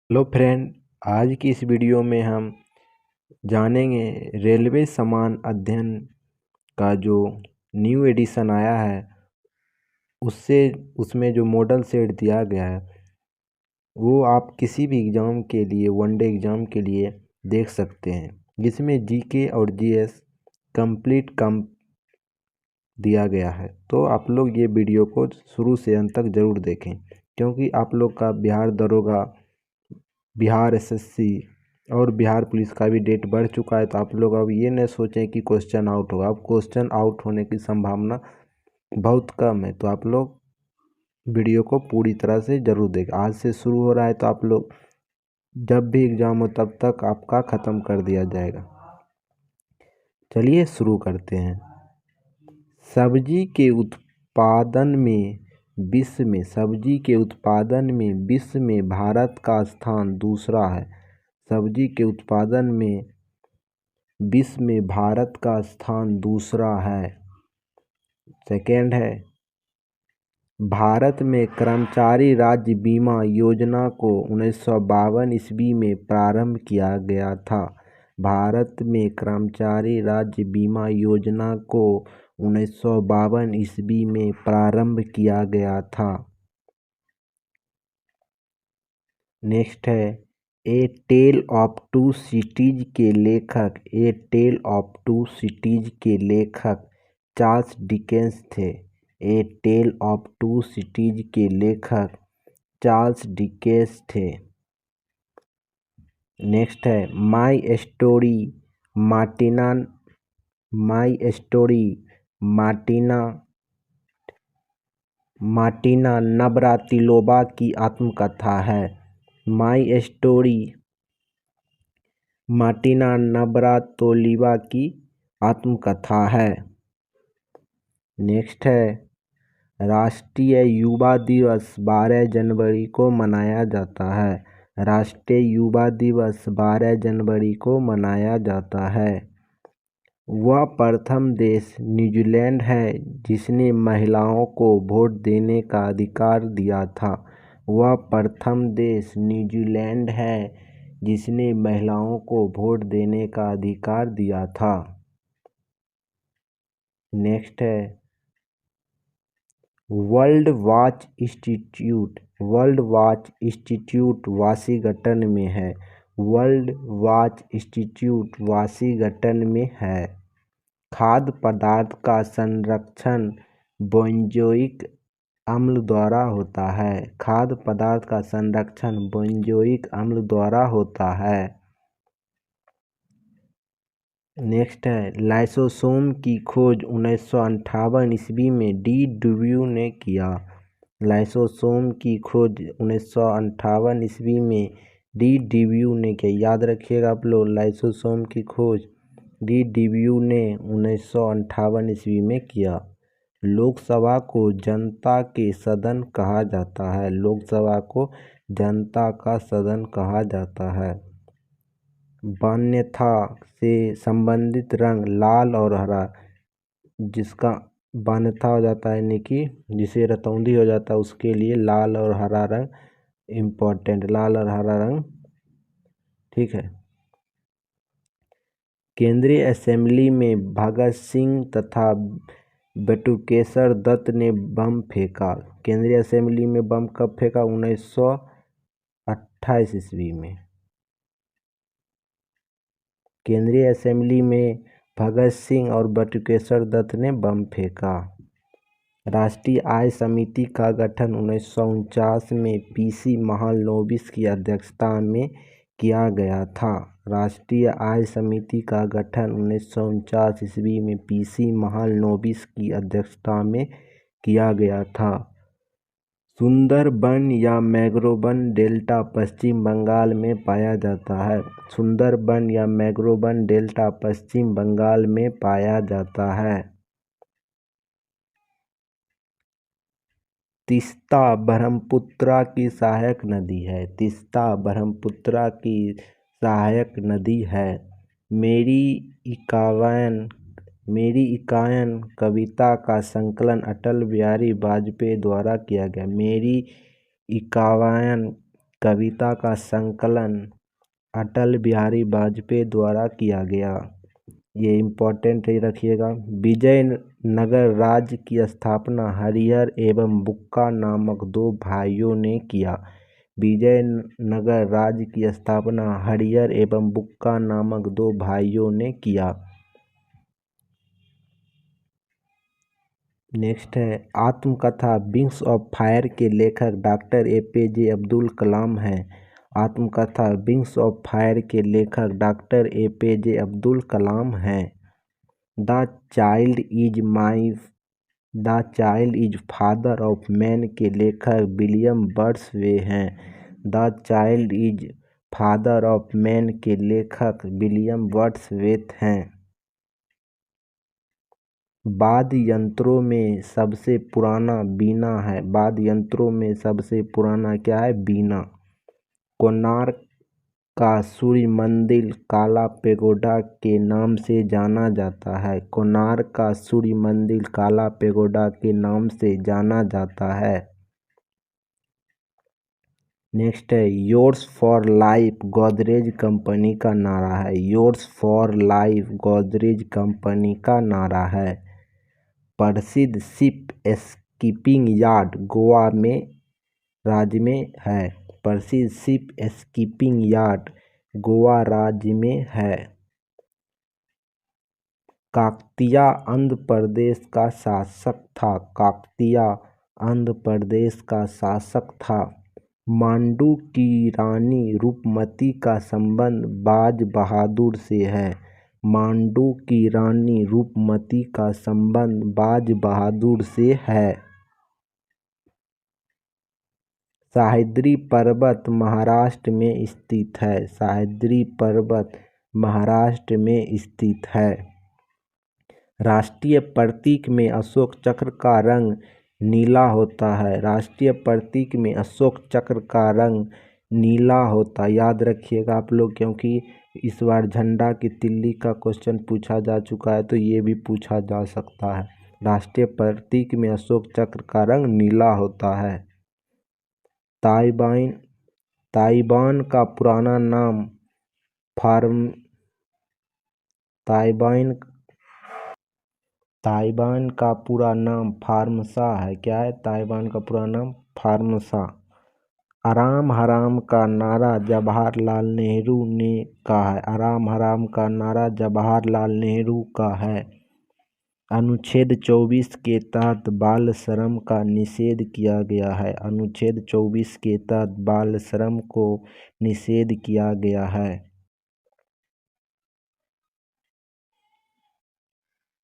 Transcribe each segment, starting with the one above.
Hello friend, आज की इस वीडियो में हम जानेंगे रेलवे समान अध्ययन का जो न्यू एडिशन आया है उसमें जो मॉडल सेट दिया गया है वो आप किसी भी एग्ज़ाम के लिए वनडे एग्ज़ाम के लिए देख सकते हैं, जिसमें जीके और जीएस कंप्लीट कम दिया गया है। तो आप लोग ये वीडियो को शुरू से अंत तक ज़रूर देखें, क्योंकि आप लोग का बिहार दरोगा, बिहार एसएससी और बिहार पुलिस का भी डेट बढ़ चुका है। तो आप लोग अब ये न सोचें कि क्वेश्चन आउट होगा। अब क्वेश्चन आउट होने की संभावना बहुत कम है। तो आप लोग वीडियो को पूरी तरह से ज़रूर देखें। आज से शुरू हो रहा है, तो आप लोग जब भी एग्ज़ाम हो तब तक आपका ख़त्म कर दिया जाएगा। चलिए शुरू करते हैं। सब्जी के उत्पादन में विश्व में भारत का स्थान दूसरा है। सब्जी के उत्पादन में विश्व में भारत का स्थान दूसरा है। सेकेंड है, भारत में कर्मचारी राज्य बीमा योजना को 1952 ईस्वी में प्रारंभ किया गया था। भारत में कर्मचारी राज्य बीमा योजना को 1952 ईस्वी में प्रारंभ किया गया था। नेक्स्ट है, ए टेल ऑफ टू सिटीज के लेखक चार्ल्स डिकेंस थे। ए टेल ऑफ टू सिटीज के लेखक चार्ल्स डिकेंस थे। नेक्स्ट है, माई स्टोरी मार्टिना नवरातिलोवा की आत्मकथा है। माई स्टोरी मार्टिना नवरातोलिवा की आत्मकथा है। नेक्स्ट है, राष्ट्रीय युवा दिवस 12 जनवरी को मनाया जाता है। राष्ट्रीय युवा दिवस 12 जनवरी को मनाया जाता है। वह प्रथम देश न्यूजीलैंड है जिसने महिलाओं को वोट देने का अधिकार दिया था। वह प्रथम देश न्यूजीलैंड है जिसने महिलाओं को वोट देने का अधिकार दिया था। नेक्स्ट है, वर्ल्ड वॉच इंस्टीट्यूट वाशिंगटन में है। वर्ल्ड वॉच इंस्टीट्यूट वाशिंगटन में है। खाद्य पदार्थ का संरक्षण बेंजोइक अम्ल द्वारा होता है। खाद्य पदार्थ का संरक्षण बेंजोइक अम्ल द्वारा होता है। नेक्स्ट है, लाइसोसोम की खोज 1958 ईस्वी में डी ड्यूबू ने किया। लाइसोसोम की खोज 1958 ईस्वी में डी ड्यूबू ने किया। याद रखिएगा आप लोग, लाइसोसोम की खोज डी ड्यूबू ने 1958 ईस्वी में किया। लोकसभा को जनता के सदन कहा जाता है। लोकसभा को जनता का सदन कहा जाता है। वन्यता से संबंधित रंग लाल और हरा, जिसका वन्यता हो जाता है यानी कि जिसे रतौंधी हो जाता है, उसके लिए लाल और हरा रंग इम्पोर्टेंट, लाल और हरा रंग, ठीक है। केंद्रीय असेंबली में भगत सिंह तथा बटुकेश्वर दत्त ने बम फेंका। केंद्रीय असेंबली में बम कब फेंका? 1928 ईस्वी में। केंद्रीय असेंबली में भगत सिंह और बटुकेश्वर दत्त ने बम फेंका। राष्ट्रीय आय समिति का गठन 1949 में पीसी महालनोबिस की अध्यक्षता में किया गया था। राष्ट्रीय आय समिति का गठन 1949 ईस्वी में पीसी महालनोबिस की अध्यक्षता में किया गया था। सुंदरबन या मैंग्रोवन डेल्टा पश्चिम बंगाल में पाया जाता है। सुंदरबन या मैंग्रोवन डेल्टा पश्चिम बंगाल में पाया जाता है। तीस्ता ब्रह्मपुत्र की सहायक नदी है। तीस्ता ब्रह्मपुत्र की सहायक नदी है। मेरी इकायन कविता का संकलन अटल बिहारी वाजपेयी द्वारा किया गया। मेरी इकायन कविता का संकलन अटल बिहारी वाजपेयी द्वारा किया गया। ये इम्पोर्टेंट ही रखिएगा। विजयनगर राज्य की स्थापना हरिहर एवं बुक्का नामक दो भाइयों ने किया। विजयनगर राज्य की स्थापना हरिहर एवं बुक्का नामक दो भाइयों ने किया। नेक्स्ट है आत्मकथा विंग्स ऑफ फायर के लेखक डॉक्टर APJ अब्दुल कलाम हैं। आत्मकथा विंग्स ऑफ फायर के लेखक डॉक्टर APJ अब्दुल कलाम हैं। The child is father of man के लेखक विलियम वर्ड्सवर्थ हैं। The child is father of man के लेखक विलियम वर्ड्सवर्थ हैं। वाद्य यंत्रों में सबसे पुराना वीणा है। वाद्य यंत्रों में सबसे पुराना क्या है? वीणा। कोणार्क का सूर्य मंदिर काला पैगोडा के नाम से जाना जाता है। कोणार्क का सूर्य मंदिर काला पैगोडा के नाम से जाना जाता है। नेक्स्ट है yours for life Godrej company का नारा है। Yours for life Godrej company का नारा है। प्रसिद्ध शिप स्कीपिंग यार्ड गोवा में राज्य में है। प्रसिद्ध शिप स्कीपिंग यार्ड गोवा राज्य में है। काकतीय आंध्र प्रदेश का शासक था। काकतीय आंध्र प्रदेश का शासक था। मांडू की रानी रूपमती का संबंध बाज बहादुर से है। मांडू की रानी रूपमती का संबंध बाज बहादुर से है। सह्याद्री पर्वत महाराष्ट्र में स्थित है। सह्याद्री पर्वत महाराष्ट्र में स्थित है। राष्ट्रीय प्रतीक में अशोक चक्र का रंग नीला होता है। राष्ट्रीय प्रतीक में अशोक चक्र का रंग नीला होता है। याद रखिएगा आप लोग, क्योंकि इस बार झंडा की तिल्ली का क्वेश्चन पूछा जा चुका है, तो ये भी पूछा जा सकता है। राष्ट्रीय प्रतीक में अशोक चक्र का रंग नीला होता है। ताइवान का पुराना नाम ताइवान का पूरा नाम फार्मसा है। क्या है? ताइवान का पूरा नाम फार्मसा। आराम हराम का नारा जवाहरलाल नेहरू ने कहा है। आराम हराम का नारा जवाहरलाल नेहरू का है। अनुच्छेद 24 के तहत बाल श्रम का निषेध किया गया है। अनुच्छेद 24 के तहत बाल श्रम को निषेध किया गया है।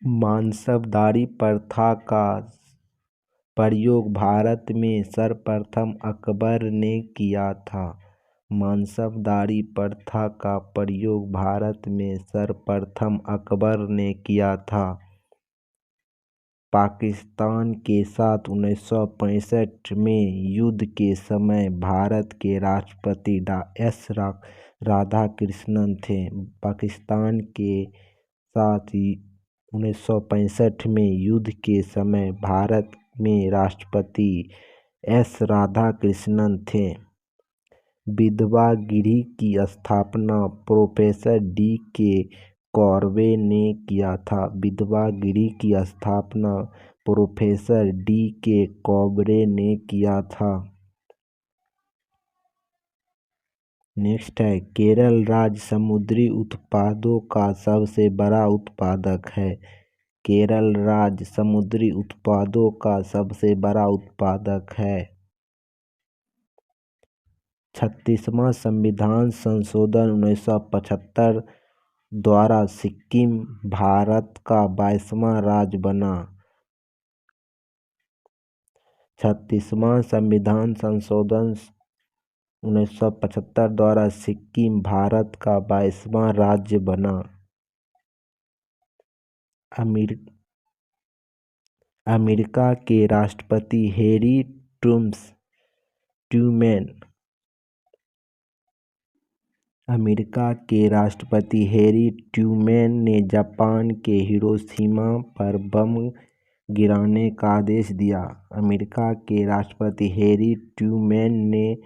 मानसबदारी प्रथा का प्रयोग भारत में सर्वप्रथम अकबर ने किया था। मानसबदारी प्रथा का प्रयोग भारत में सर्वप्रथम अकबर ने किया था। पाकिस्तान के साथ 1965 में युद्ध के समय भारत के राष्ट्रपति एस राधाकृष्णन थे। पाकिस्तान के साथ 1965 में युद्ध के समय भारत में राष्ट्रपति एस राधाकृष्णन थे। विधवा गृह की स्थापना प्रोफेसर D.K. कॉर्बे ने किया था। विधवा गृह की स्थापना प्रोफेसर D.K. कॉर्बे ने किया था। नेक्स्ट है केरल राज्य समुद्री उत्पादों का सबसे बड़ा उत्पादक है। केरल राज्य समुद्री उत्पादों का सबसे बड़ा उत्पादक है। 36वां संविधान संशोधन 1975 द्वारा सिक्किम भारत का 22वां राज्य बना। 36वां संविधान संशोधन 1975 द्वारा सिक्किम भारत का 22वां राज्य बना। अमेरिका के राष्ट्रपति हैरी ट्रूमैन अमेरिका के राष्ट्रपति हैरी ट्रूमैन ने जापान के हिरोशिमा पर बम गिराने का आदेश दिया। अमेरिका के राष्ट्रपति हैरी ट्रूमैन ने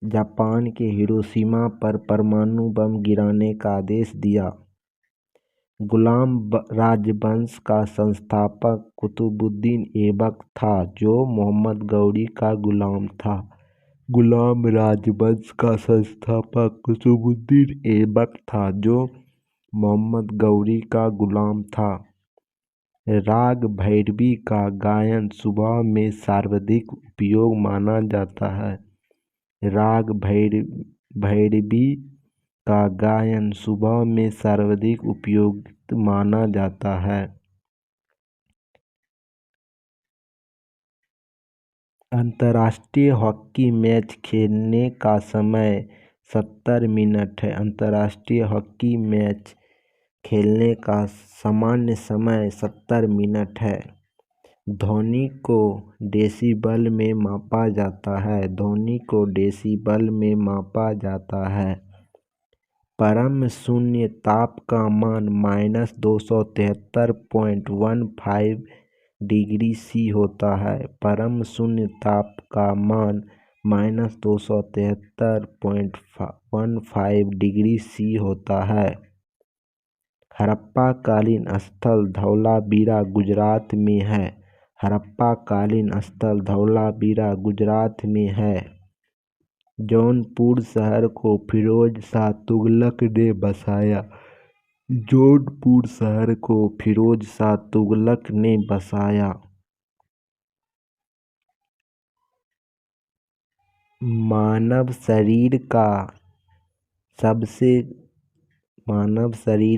जापान के हिरोशिमा पर परमाणु बम गिराने का आदेश दिया। गुलाम राजवंश का संस्थापक कुतुबुद्दीन ऐबक था, जो मोहम्मद गौरी का गुलाम था। गुलाम राजवंश का संस्थापक कुतुबुद्दीन ऐबक था, जो मोहम्मद गौरी का गुलाम था। राग भैरवी का गायन सुबह में सर्वाधिक उपयोग माना जाता है। राग भैरवी का गायन सुबह में सर्वाधिक उपयुक्त माना जाता है। अंतर्राष्ट्रीय हॉकी मैच खेलने का समय 70 मिनट है। अंतर्राष्ट्रीय हॉकी मैच खेलने का सामान्य समय 70 मिनट है। ध्वनि को डेसिबल में मापा जाता है। ध्वनि को डेसिबल में मापा जाता है। परम शून्य ताप का मान -273.15 डिग्री सी होता है। परम शून्य ताप का मान -273.15 डिग्री सी होता है। हड़प्पा कालीन स्थल धौलावीरा गुजरात में है। हड़प्पा कालीन स्थल धौलावीरा गुजरात में है। जौनपुर शहर को फिरोज शाह तुगलक ने बसाया। जौनपुर शहर को फिरोज शाह तुगलक ने बसाया। मानव शरीर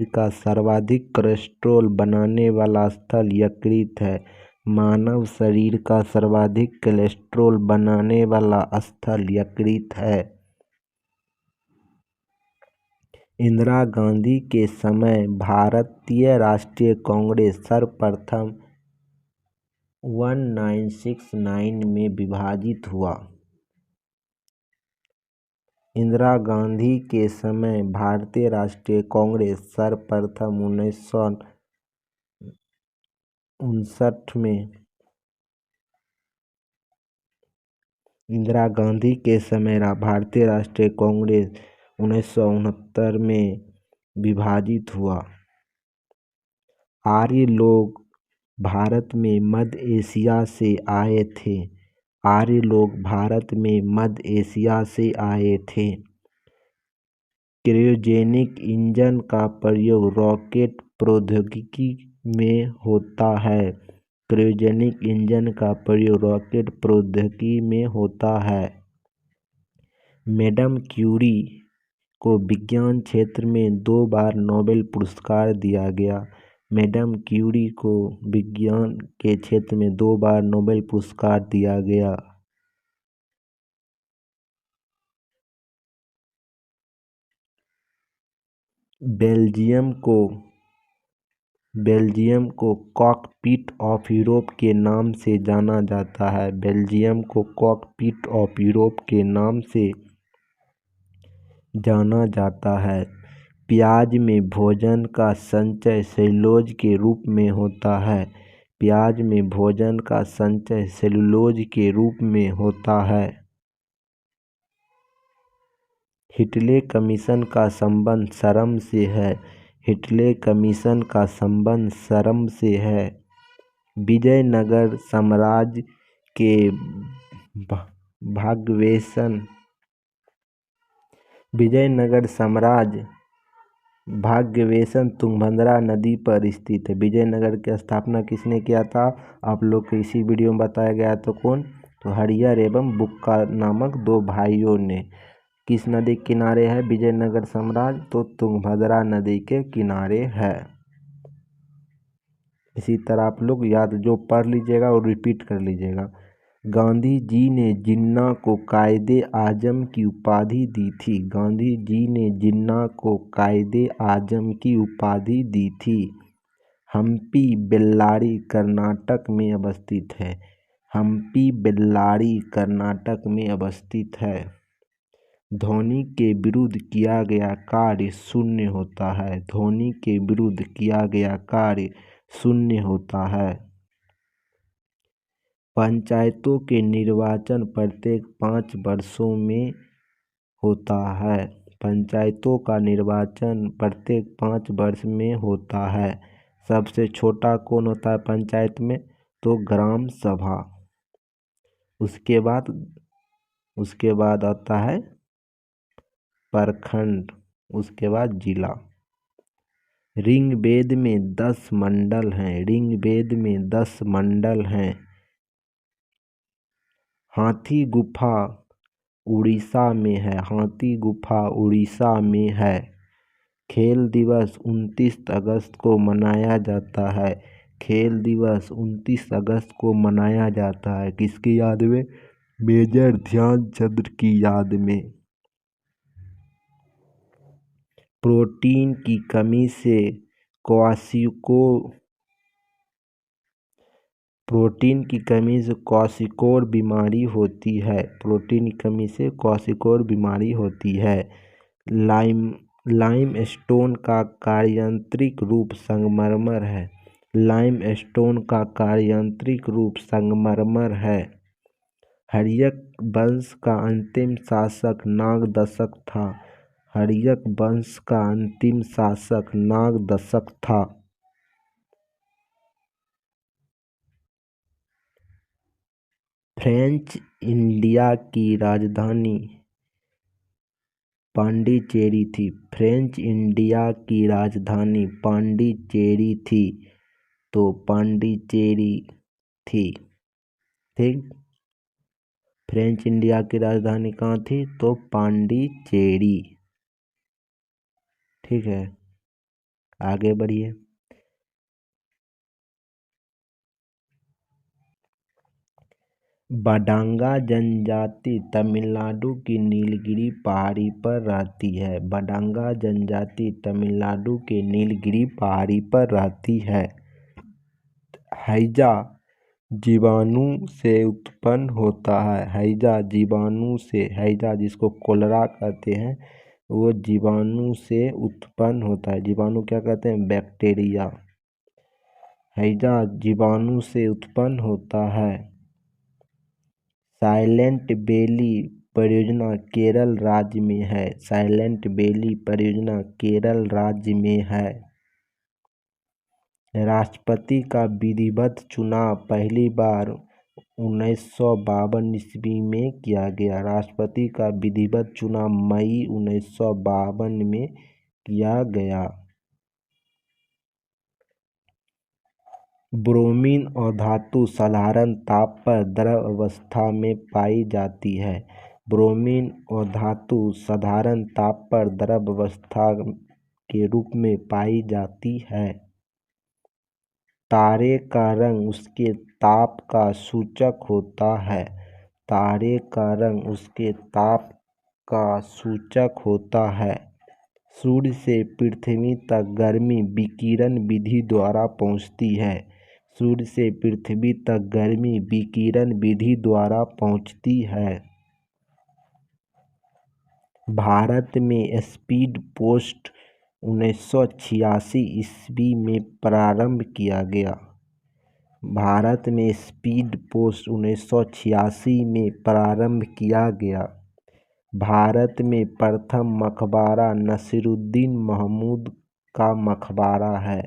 का सर्वाधिक कोलेस्ट्रॉल बनाने वाला स्थल यकृत है। मानव शरीर का सर्वाधिक कोलेस्ट्रॉल बनाने वाला स्थल यकृत है। इंदिरा गांधी के समय भारतीय राष्ट्रीय कांग्रेस सर्वप्रथम 1969 में विभाजित हुआ। इंदिरा गांधी के समय भारतीय राष्ट्रीय कांग्रेस सर्वप्रथम 1959 में इंदिरा गांधी के समय भारतीय राष्ट्रीय कांग्रेस 1969 में विभाजित हुआ। आर्य लोग भारत में मध्य एशिया से आए थे। आर्य लोग भारत में मध्य एशिया से आए थे। क्रायोजेनिक इंजन का प्रयोग रॉकेट प्रौद्योगिकी में होता है। क्रायोजेनिक इंजन का प्रयोग रॉकेट प्रौद्योगिकी में होता है। मैडम क्यूरी को विज्ञान क्षेत्र में 2 बार नोबेल पुरस्कार दिया गया। मैडम क्यूरी को विज्ञान के क्षेत्र में 2 बार नोबेल पुरस्कार दिया गया। बेल्जियम को कॉकपिट ऑफ यूरोप के नाम से जाना जाता है। बेल्जियम को कॉकपिट ऑफ यूरोप के नाम से जाना जाता है। प्याज में भोजन का संचय सेलुलोज के रूप में होता है। प्याज में भोजन का संचय सेलुलोज के रूप में होता है। हिटले कमीशन का संबंध श्रम से है। हिटले कमीशन का संबंध श्रम से है। विजयनगर साम्राज्य के भाग्यवेशन तुंगभद्रा नदी पर स्थित है। विजयनगर की स्थापना किसने किया था? आप लोग को इसी वीडियो में बताया गया। तो कौन? तो हरिहर एवं बुक्का नामक 2 भाइयों ने। किस नदी के किनारे है विजयनगर साम्राज्य? तो तुंगभद्रा नदी के किनारे है। इसी तरह आप लोग याद जो पढ़ लीजिएगा और रिपीट कर लीजिएगा। गांधी जी ने जिन्ना को कायदे आजम की उपाधि दी थी। गांधी जी ने जिन्ना को कायदे आजम की उपाधि दी थी। हम्पी बेल्लारी कर्नाटक में अवस्थित है। हम्पी बेल्लारी कर्नाटक में अवस्थित है। ध्वनि के विरुद्ध किया गया कार्य शून्य होता है। ध्वनि के विरुद्ध किया गया कार्य शून्य होता है। पंचायतों के निर्वाचन प्रत्येक 5 वर्षों में होता है। पंचायतों का निर्वाचन प्रत्येक 5 वर्ष में होता है। सबसे छोटा कौन होता है पंचायत में? तो ग्राम सभा। उसके बाद आता है प्रखंड, उसके बाद जिला। ऋग्वेद में 10 मंडल हैं। ऋग्वेद में 10 मंडल हैं। हाथी गुफा उड़ीसा में है। हाथी गुफा उड़ीसा में है। खेल दिवस 29 अगस्त को मनाया जाता है। खेल दिवस 29 अगस्त को मनाया जाता है। किसकी याद में? मेजर ध्यानचंद की याद में। प्रोटीन की कमी से क्वाशियोर बीमारी होती है। प्रोटीन की कमी से क्वाशियोर बीमारी होती है। लाइमस्टोन का कार्यांतरिक रूप संगमरमर है। लाइमस्टोन का कार्यांतरिक रूप संगमरमर है। हर्यक वंश का अंतिम शासक नागदशक था। हर्यक वंश का अंतिम शासक नागदशक था। फ्रेंच इंडिया की राजधानी पांडिचेरी थी। फ्रेंच इंडिया की राजधानी पांडिचेरी थी। तो पांडिचेरी थी। ठीक। फ्रेंच इंडिया की राजधानी कहाँ थी? तो पांडिचेरी। ठीक है, आगे बढ़िए। बडांगा जनजाति तमिलनाडु की नीलगिरी पहाड़ी पर रहती है। बडांगा जनजाति तमिलनाडु के नीलगिरी पहाड़ी पर रहती है। हैजा जीवाणु से उत्पन्न होता है। हैजा जीवाणु से, हैजा जिसको कोलेरा कहते हैं, वो जीवाणु से उत्पन्न होता है। जीवाणु क्या कहते हैं? बैक्टीरिया। हैजा जीवाणु से उत्पन्न होता है। साइलेंट वैली परियोजना केरल राज्य में है। साइलेंट वैली परियोजना केरल राज्य में है। राष्ट्रपति का विधिवत चुनाव पहली बार 1952 ईस्वी में किया गया। राष्ट्रपति का विधिवत चुनाव मई 1952 में किया गया। ब्रोमीन अधातु साधारण ताप पर द्रव अवस्था में पाई जाती है। ब्रोमीन अधातु साधारण ताप पर द्रव अवस्था के रूप में पाई जाती है। तारे का रंग उसके ताप का सूचक होता है। तारे का रंग उसके ताप का सूचक होता है। सूर्य से पृथ्वी तक गर्मी विकिरण विधि द्वारा पहुँचती है। सूर्य से पृथ्वी तक गर्मी विकिरण विधि द्वारा पहुँचती है। भारत में स्पीड पोस्ट 1986 ईस्वी में प्रारंभ किया गया। भारत में स्पीड पोस्ट 1986 में प्रारंभ किया गया। भारत में प्रथम मकबरा नसीरुद्दीन महमूद का मकबरा है।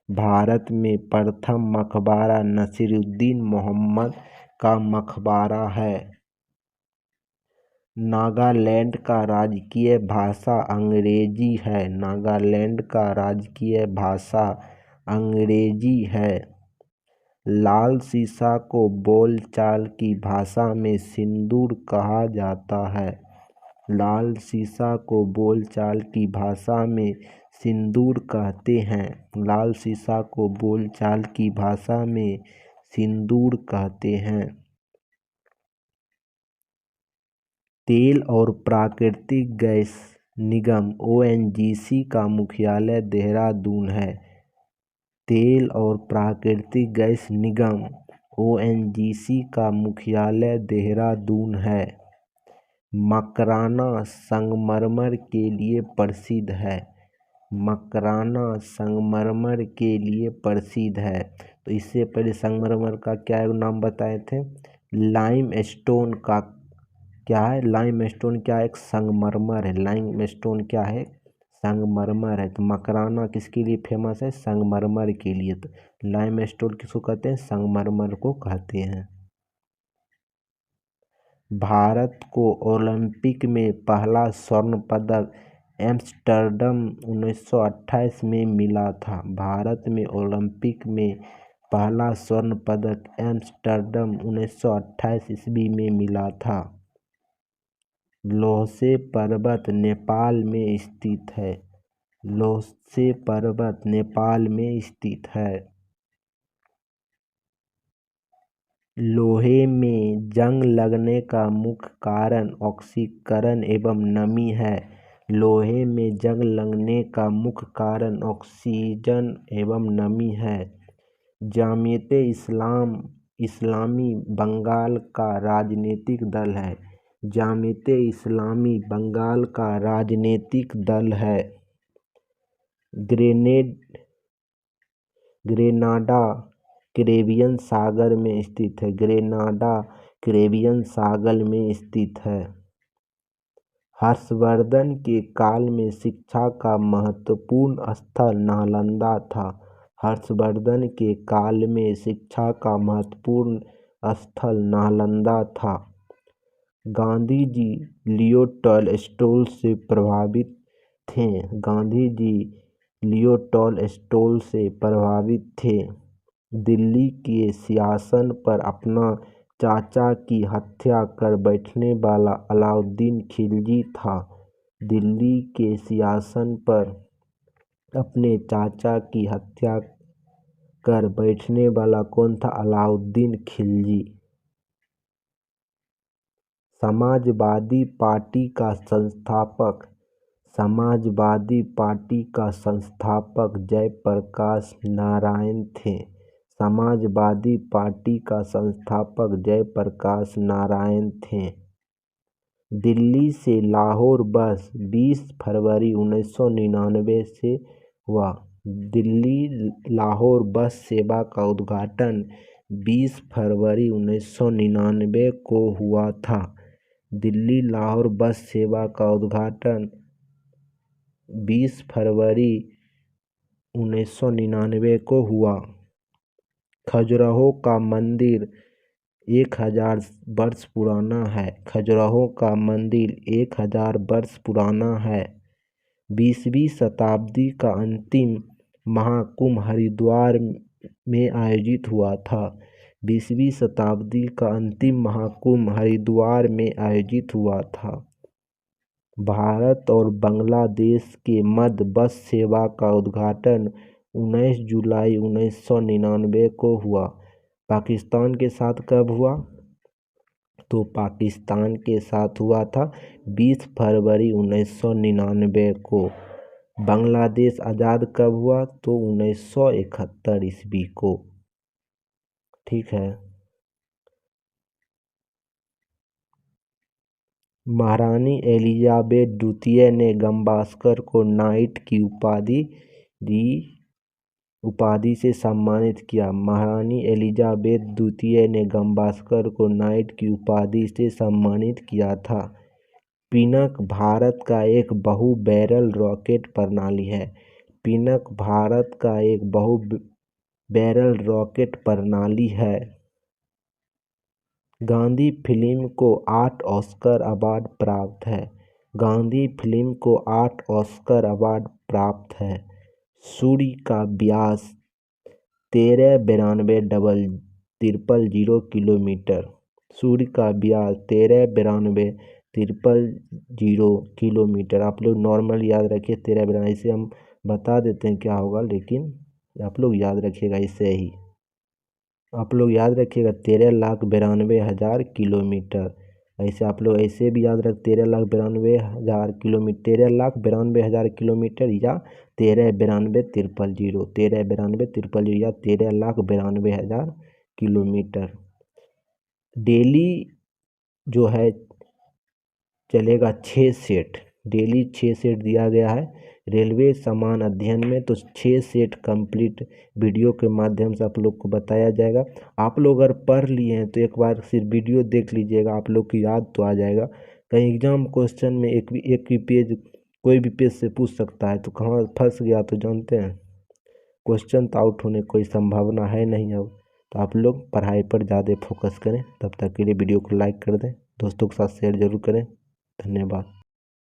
भारत में प्रथम मकबरा नसीरुद्दीन मोहम्मद का मकबरा है। नागालैंड का राजकीय भाषा अंग्रेजी है। नागालैंड का राजकीय भाषा अंग्रेजी है। लाल सीसा को बोलचाल की भाषा में सिंदूर कहा जाता है। लाल सीसा को बोलचाल की भाषा में सिंदूर कहते हैं। लाल सीसा को बोलचाल की भाषा में सिंदूर कहते हैं। तेल और प्राकृतिक गैस निगम ONGC का मुख्यालय देहरादून है। तेल और प्राकृतिक गैस निगम ONGC का मुख्यालय देहरादून है। मकराना संगमरमर के लिए प्रसिद्ध है। मकराना संगमरमर के लिए प्रसिद्ध है। तो इससे पहले संगमरमर का क्या नाम बताए थे? लाइमस्टोन का क्या है, लाइमस्टोन क्या है, एक संगमरमर है। लाइमस्टोन क्या है, संगमरमर है। तो मकराना किसके लिए फेमस है, संगमरमर के लिए। तो लाइमस्टोन किसको कहते हैं, संगमरमर को कहते हैं। भारत को ओलंपिक में पहला स्वर्ण पदक एम्स्टर्डम 1928 में मिला था। भारत में ओलंपिक में पहला स्वर्ण पदक एम्स्टर्डम 1928 ईस्वी में मिला था। लोहसे पर्वत नेपाल में स्थित है। लोहसे पर्वत नेपाल में स्थित है। लोहे में जंग लगने का मुख्य कारण ऑक्सीकरण एवं नमी है। लोहे में जंग लगने का मुख्य कारण ऑक्सीजन एवं नमी है। जमात इस्लामी बंगाल का राजनीतिक दल है। जमात इस्लामी बंगाल का राजनीतिक दल है। ग्रेनाडा कैरेबियन सागर में स्थित है। ग्रेनाडा कैरेबियन सागर में स्थित है। हर्षवर्धन के काल में शिक्षा का महत्वपूर्ण स्थल नालंदा था। हर्षवर्धन के काल में शिक्षा का महत्वपूर्ण स्थल नालंदा था। गांधी जी लियो टॉलस्टॉय से प्रभावित थे। गांधी जी लियो टॉलस्टॉय से प्रभावित थे। दिल्ली के सिंहासन पर अपना चाचा की हत्या कर बैठने वाला अलाउद्दीन खिलजी था। दिल्ली के सिंहासन पर अपने चाचा की हत्या कर बैठने वाला कौन था, अलाउद्दीन खिलजी। समाजवादी पार्टी का संस्थापक। समाजवादी पार्टी का संस्थापक जयप्रकाश नारायण थे। समाजवादी पार्टी का संस्थापक जयप्रकाश नारायण थे। दिल्ली से लाहौर बस 20 फरवरी 1999 से हुआ। दिल्ली लाहौर बस सेवा का उद्घाटन 20 फरवरी 1999 को हुआ था। दिल्ली लाहौर बस सेवा का उद्घाटन 20 फरवरी 1999 को हुआ। खजुराहो का मंदिर 1000 वर्ष पुराना है। खजुराहो का मंदिर 1000 वर्ष पुराना है। 20वीं शताब्दी का अंतिम महाकुंभ हरिद्वार में आयोजित हुआ था। 20वीं शताब्दी का अंतिम महाकुंभ हरिद्वार में आयोजित हुआ था। भारत और बांग्लादेश के मध्य बस सेवा का उद्घाटन 19 जुलाई 1999 को हुआ। पाकिस्तान के साथ कब हुआ, तो पाकिस्तान के साथ हुआ था 20 फरवरी 1999 को। बांग्लादेश आज़ाद कब हुआ, तो 1971 ईस्वी को। ठीक है। महारानी एलिजाबेथ द्वितीय ने गंभास्कर को नाइट की उपाधि से सम्मानित किया। महारानी एलिजाबेथ द्वितीय ने गंभास्कर को नाइट की उपाधि से सम्मानित किया था। पिनक भारत का एक बहु बैरल रॉकेट प्रणाली है। पिनक भारत का एक बहु बैरल रॉकेट प्रणाली है। गांधी फिल्म को 8 ऑस्कर अवार्ड प्राप्त है। गांधी फिल्म को 8 ऑस्कर अवार्ड प्राप्त है। सूर्य का व्यास 1392,300 किलोमीटर। सूर्य का व्यास 1392,300 किलोमीटर। आप लोग नॉर्मल याद रखिए 1392, इसे हम बता देते हैं क्या होगा, लेकिन आप लोग याद रखिएगा इसे ही। आप लोग याद रखिएगा 13,92,000 किलोमीटर। ऐसे आप लोग ऐसे भी याद रख 13,92,000 किलोमीटर, 13,92,000 किलोमीटर या 1392,300, 1392,300 या 13,92,000 किलोमीटर। डेली जो है चलेगा 6 सेट। डेली 6 सेट दिया गया है। रेलवे समान अध्ययन में तो 6 सेट कंप्लीट वीडियो के माध्यम से आप लोग को बताया जाएगा। आप लोग अगर पढ़ लिए हैं तो एक बार सिर्फ वीडियो देख लीजिएगा, आप लोग की याद तो आ जाएगा। कहीं एग्जाम क्वेश्चन में एक भी पेज कोई भी पेज से पूछ सकता है, तो कहाँ फंस गया तो जानते हैं, क्वेश्चन तो आउट होने की कोई संभावना है नहीं अब। तो आप लोग पढ़ाई पर ज़्यादा फोकस करें। तब तक के लिए वीडियो को लाइक कर दें, दोस्तों के साथ शेयर जरूर करें। धन्यवाद।